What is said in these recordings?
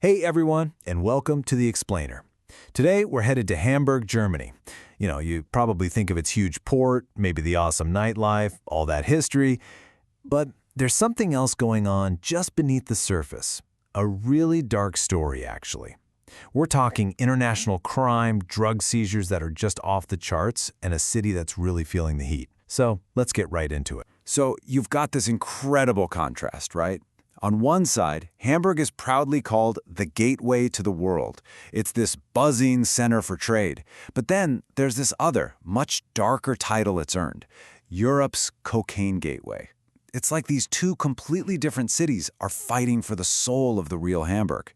Hey everyone, and welcome to The Explainer. Today we're headed to Hamburg, Germany. You probably think of its huge port, maybe the awesome nightlife, all that history, but there's something else going on just beneath the surface. A really dark story, actually. We're talking international crime, drug seizures that are just off the charts, and a city that's really feeling the heat. So let's get right into it. So you've got this incredible contrast, right? On one side, Hamburg is proudly called the gateway to the world. It's this buzzing center for trade. But then there's this other, much darker title it's earned, Europe's cocaine gateway. It's like these two completely different cities are fighting for the soul of the real Hamburg.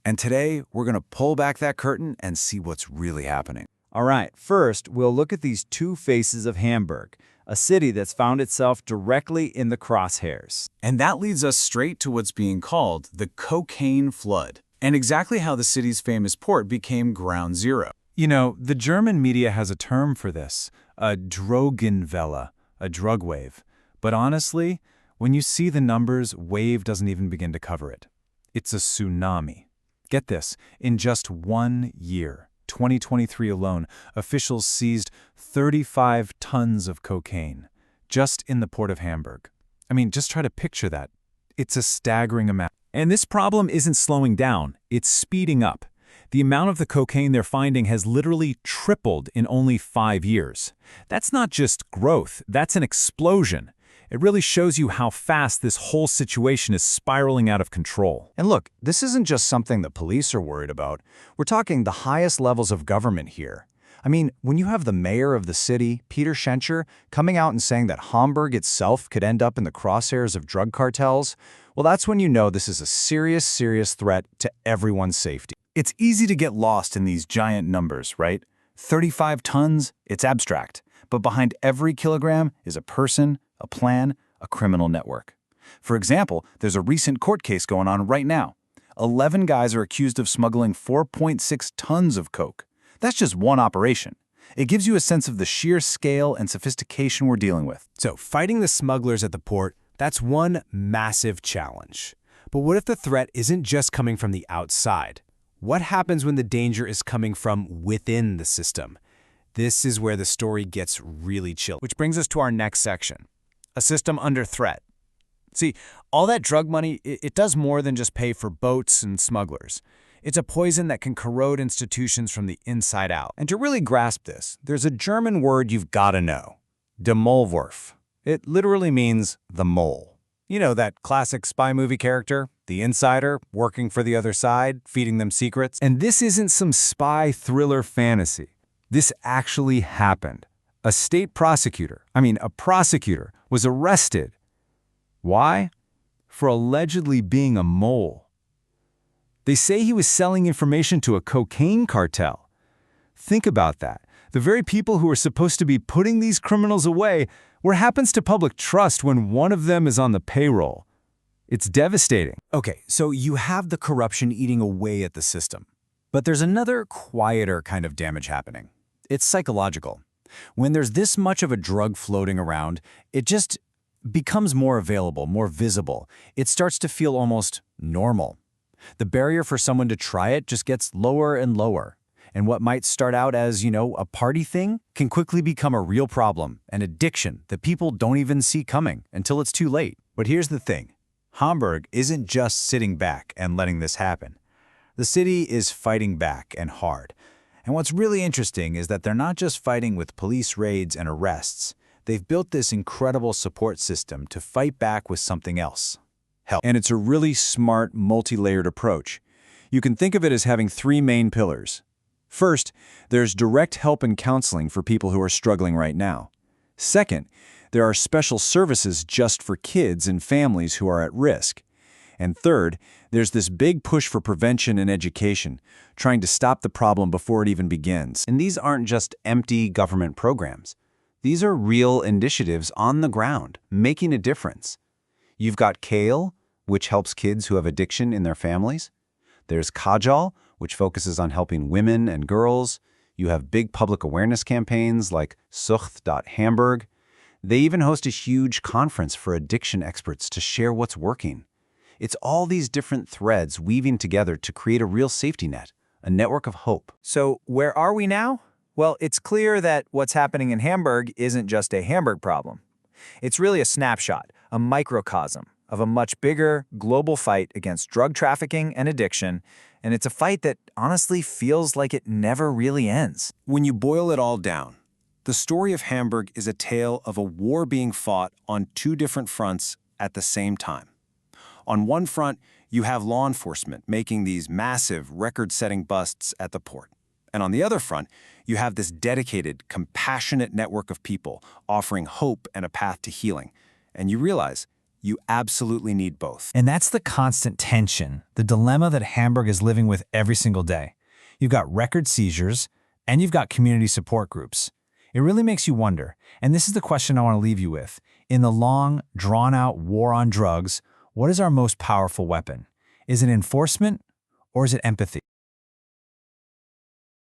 And today, we're going to pull back that curtain and see what's really happening. All right, first, we'll look at these two faces of Hamburg, a city that's found itself directly in the crosshairs. And that leads us straight to what's being called the cocaine flood, and exactly how the city's famous port became ground zero. The German media has a term for this, a Drogenwelle, a drug wave. But honestly, when you see the numbers, wave doesn't even begin to cover it. It's a tsunami. Get this, in just 1 year, 2023 alone, officials seized 35 tons of cocaine, just in the port of Hamburg. I mean, just try to picture that. It's a staggering amount. And this problem isn't slowing down, it's speeding up. The amount of the cocaine they're finding has literally tripled in only 5 years. That's not just growth, that's an explosion. It really shows you how fast this whole situation is spiraling out of control. And look, this isn't just something the police are worried about. We're talking the highest levels of government here. I mean, when you have the mayor of the city, Peter Schenscher, coming out and saying that Hamburg itself could end up in the crosshairs of drug cartels, well, that's when you know this is a serious, serious threat to everyone's safety. It's easy to get lost in these giant numbers, right? 35 tons, it's abstract. But behind every kilogram is a person, a plan, a criminal network. For example, there's a recent court case going on right now. 11 guys are accused of smuggling 4.6 tons of coke. That's just one operation. It gives you a sense of the sheer scale and sophistication we're dealing with. So fighting the smugglers at the port, that's one massive challenge. But what if the threat isn't just coming from the outside? What happens when the danger is coming from within the system? This is where the story gets really chill. Which brings us to our next section. A system under threat. See, all that drug money, it does more than just pay for boats and smugglers. It's a poison that can corrode institutions from the inside out. And to really grasp this, there's a German word you've got to know. Der Maulwurf. It literally means the mole. You know, that classic spy movie character, the insider, working for the other side, feeding them secrets. And this isn't some spy thriller fantasy. This actually happened. A prosecutor, was arrested. Why? For allegedly being a mole. They say he was selling information to a cocaine cartel. Think about that. The very people who are supposed to be putting these criminals away, what happens to public trust when one of them is on the payroll? It's devastating. Okay, so you have the corruption eating away at the system. But there's another quieter kind of damage happening. It's psychological. When there's this much of a drug floating around, it just becomes more available, more visible. It starts to feel almost normal. The barrier for someone to try it just gets lower and lower. And what might start out as, a party thing can quickly become a real problem, an addiction that people don't even see coming until it's too late. But here's the thing. Hamburg isn't just sitting back and letting this happen. The city is fighting back and hard. And what's really interesting is that they're not just fighting with police raids and arrests. They've built this incredible support system to fight back with something else. Help. And it's a really smart, multi-layered approach. You can think of it as having 3 main pillars. First, there's direct help and counseling for people who are struggling right now. Second, there are special services just for kids and families who are at risk. And third, there's this big push for prevention and education, trying to stop the problem before it even begins. And these aren't just empty government programs. These are real initiatives on the ground, making a difference. You've got Kale, which helps kids who have addiction in their families. There's Kajal, which focuses on helping women and girls. You have big public awareness campaigns like Sucht.Hamburg. They even host a huge conference for addiction experts to share what's working. It's all these different threads weaving together to create a real safety net, a network of hope. So where are we now? Well, it's clear that what's happening in Hamburg isn't just a Hamburg problem. It's really a snapshot, a microcosm of a much bigger global fight against drug trafficking and addiction, and it's a fight that honestly feels like it never really ends. When you boil it all down, the story of Hamburg is a tale of a war being fought on two different fronts at the same time. On one front, you have law enforcement making these massive, record-setting busts at the port. And on the other front, you have this dedicated, compassionate network of people offering hope and a path to healing. And you realize you absolutely need both. And that's the constant tension, the dilemma that Hamburg is living with every single day. You've got record seizures, and you've got community support groups. It really makes you wonder, and this is the question I want to leave you with. In the long, drawn-out war on drugs, what is our most powerful weapon? Is it enforcement, or is it empathy?